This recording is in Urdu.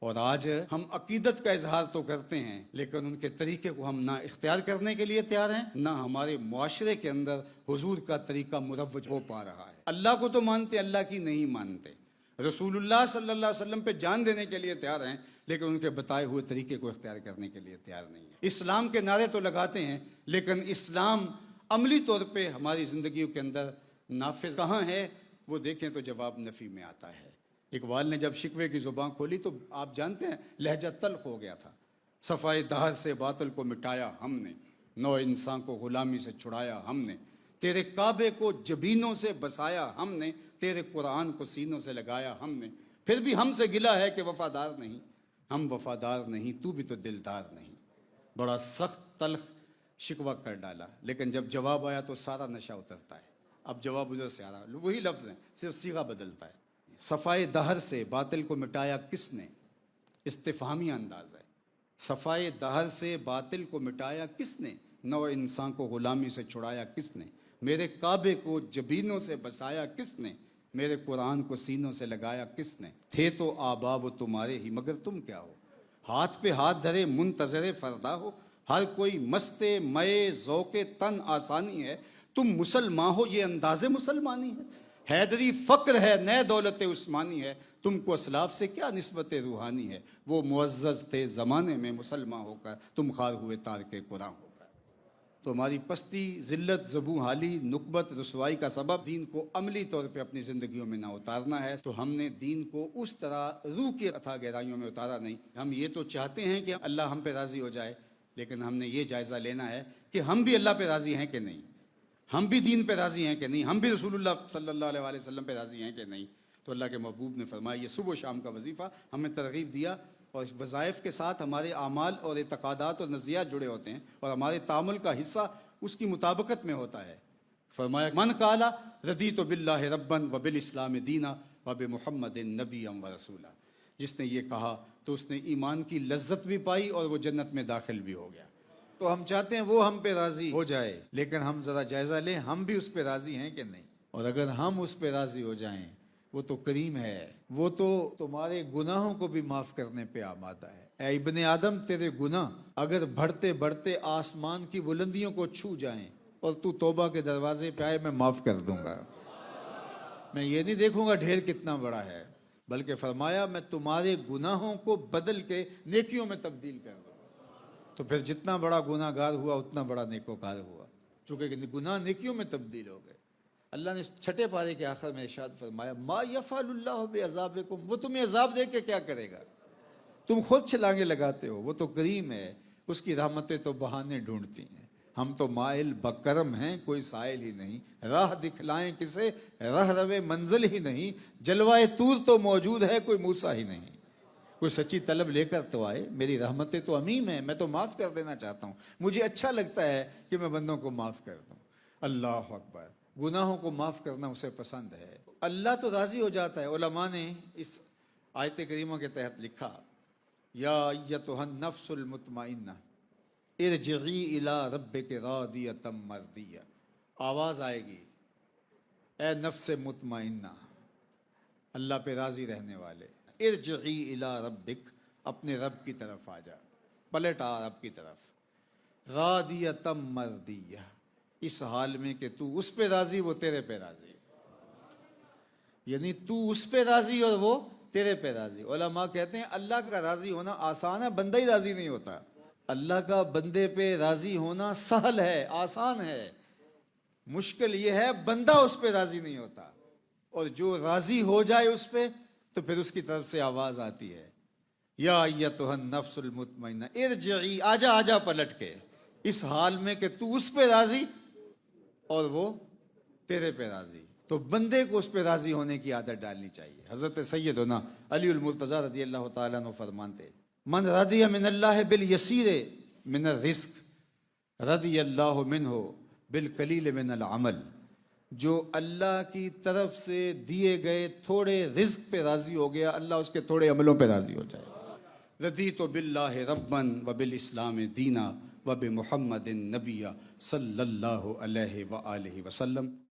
اور آج ہم عقیدت کا اظہار تو کرتے ہیں لیکن ان کے طریقے کو ہم نہ اختیار کرنے کے لیے تیار ہیں، نہ ہمارے معاشرے کے اندر حضور کا طریقہ مروج ہو پا رہا ہے۔ اللہ کو تو مانتے، اللہ کی نہیں مانتے، رسول اللہ صلی اللہ علیہ وسلم پہ جان دینے کے لیے تیار ہیں لیکن ان کے بتائے ہوئے طریقے کو اختیار کرنے کے لیے تیار نہیں ہیں۔ اسلام کے نعرے تو لگاتے ہیں لیکن اسلام عملی طور پہ ہماری زندگیوں کے اندر نافذ کہاں ہے وہ دیکھیں تو جواب نفی میں آتا ہے۔ اقبال نے جب شکوے کی زبان کھولی تو آپ جانتے ہیں لہجہ تلخ ہو گیا تھا۔ صفائے دہر سے باطل کو مٹایا ہم نے، نو انسان کو غلامی سے چھڑایا ہم نے، تیرے کعبے کو جبینوں سے بسایا ہم نے، تیرے قرآن کو سینوں سے لگایا ہم نے، پھر بھی ہم سے گلہ ہے کہ وفادار نہیں، ہم وفادار نہیں، تو بھی تو دلدار نہیں۔ بڑا سخت تلخ شکوہ کر ڈالا لیکن جب جواب آیا تو سارا نشہ اترتا ہے۔ اب جواب ادھر سے آ رہا، وہی لفظ ہیں، صرف صیغہ بدلتا ہے۔ صفائے دہر سے باطل کو مٹایا کس نے، استفہامی انداز ہے۔ صفائے دہر سے باطل کو مٹایا کس نے، نو انسان کو غلامی سے چھڑایا کس نے، میرے کعبے کو جبینوں سے بسایا کس نے، میرے قرآن کو سینوں سے لگایا کس نے، تھے تو آبا وہ تمہارے ہی مگر تم کیا ہو، ہاتھ پہ ہاتھ دھرے منتظر فردا ہو، ہر کوئی مست مئے ذوق تن آسانی ہے، تم مسلمان ہو یہ انداز مسلمانی ہے، حیدری فقر ہے نئے دولت عثمانی ہے، تم کو اسلاف سے کیا نسبت روحانی ہے، وہ معزز تھے زمانے میں مسلمان ہو کر، تم خار ہوئے تارک قرآن ہو کر۔ تو ہماری پستی، ذلت، زبوں حالی، نکبت، رسوائی کا سبب دین کو عملی طور پہ اپنی زندگیوں میں نہ اتارنا ہے۔ تو ہم نے دین کو اس طرح روح کی اتھاہ گہرائیوں میں اتارا نہیں۔ ہم یہ تو چاہتے ہیں کہ اللہ ہم پہ راضی ہو جائے لیکن ہم نے یہ جائزہ لینا ہے کہ ہم بھی اللہ پہ راضی ہیں کہ نہیں، ہم بھی دین پہ راضی ہیں کہ نہیں، ہم بھی رسول اللہ صلی اللہ علیہ وسلم پہ راضی ہیں کہ نہیں۔ تو اللہ کے محبوب نے فرمایا یہ صبح و شام کا وظیفہ ہمیں ترغیب دیا، اور وظائف کے ساتھ ہمارے اعمال اور اعتقادات اور نظریات جڑے ہوتے ہیں اور ہمارے تعامل کا حصہ اس کی مطابقت میں ہوتا ہے۔ فرمایا من قال رضیت باللہ ربا وبالاسلام دینا وبمحمد نبیا ورسولا، جس نے یہ کہا تو اس نے ایمان کی لذت بھی پائی اور وہ جنت میں داخل بھی ہو گیا۔ تو ہم چاہتے ہیں وہ ہم پہ راضی ہو جائے لیکن ہم ذرا جائزہ لیں ہم بھی اس پہ راضی ہیں کہ نہیں، اور اگر ہم اس پہ راضی ہو جائیں وہ تو کریم ہے، وہ تو تمہارے گناہوں کو بھی معاف کرنے پہ آمادہ ہے۔ اے ابن آدم تیرے گناہ اگر بڑھتے بڑھتے آسمان کی بلندیوں کو چھو جائیں اور تو توبہ کے دروازے پہ آئے میں معاف کر دوں گا۔ میں یہ نہیں دیکھوں گا ڈھیر کتنا بڑا ہے، بلکہ فرمایا میں تمہارے گناہوں کو بدل کے نیکیوں میں تبدیل کر دوں۔ تو پھر جتنا بڑا گناہ گار ہوا اتنا بڑا نیکوکار ہوا، چونکہ گناہ نیکیوں میں تبدیل ہو گئے۔ اللہ نے چھٹے پارے کے آخر میں ارشاد فرمایا ما یفعل اللہ بعذابکم، وہ تمہیں عذاب دے کے کیا کرے گا، تم خود چھلانگے لگاتے ہو، وہ تو کریم ہے، اس کی رحمتیں تو بہانے ڈھونڈتی ہیں، ہم تو مائل بکرم ہیں کوئی سائل ہی نہیں، راہ دکھلائیں کسے راہ روے منزل ہی نہیں، جلوائے طور تو موجود ہے کوئی موسیٰ ہی نہیں، کوئی سچی طلب لے کر تو آئے، میری رحمتیں تو عمیم ہیں، میں تو معاف کر دینا چاہتا ہوں، مجھے اچھا لگتا ہے کہ میں بندوں کو معاف کر دوں۔ اللہ اکبر، گناہوں کو معاف کرنا اسے پسند ہے، اللہ تو راضی ہو جاتا ہے۔ علماء نے اس آیت کریمہ کے تحت لکھا یا ایتھا النفس المطمئنہ ارجعی الی ربک راضیۃ مرضیہ، آواز آئے گی اے نفس مطمئنہ، اللہ پہ راضی رہنے والے، ارجعی الی ربک، اپنے رب کی طرف آ جا، پلٹ آ رب کی طرف، راضیۃ مرضیہ، اس حال میں کہ تو اس پہ راضی وہ تیرے پہ راضی، یعنی تو اس پہ راضی اور وہ تیرے پہ راضی۔ علماء کہتے ہیں اللہ کا راضی ہونا آسان ہے، بندہ ہی راضی نہیں ہوتا۔ اللہ کا بندے پہ راضی ہونا سہل ہے، آسان ہے، مشکل یہ ہے بندہ اس پہ راضی نہیں ہوتا، اور جو راضی ہو جائے اس پہ تو پھر اس کی طرف سے آواز آتی ہے یا ایتھا النفس المطمئنہ ارجعی، آجا آجا پلٹ کے، اس حال میں کہ تو اس پہ راضی اور وہ تیرے پہ راضی۔ تو بندے کو اس پہ راضی ہونے کی عادت ڈالنی چاہیے۔ حضرت سیدنا علی المرتضیٰ رضی اللہ تعالیٰ عنہ فرمانتے من رضی من اللہ بالیسیر من الرزق رضی اللہ منہ بالقلیل من العمل، جو اللہ کی طرف سے دیے گئے تھوڑے رزق پہ راضی ہو گیا اللہ اس کے تھوڑے عملوں پہ راضی ہو جائے۔ رضیت باللہ ربا وبالاسلام دینا وبمحمد نبیا صلی اللہ علیہ وآلہ وسلم۔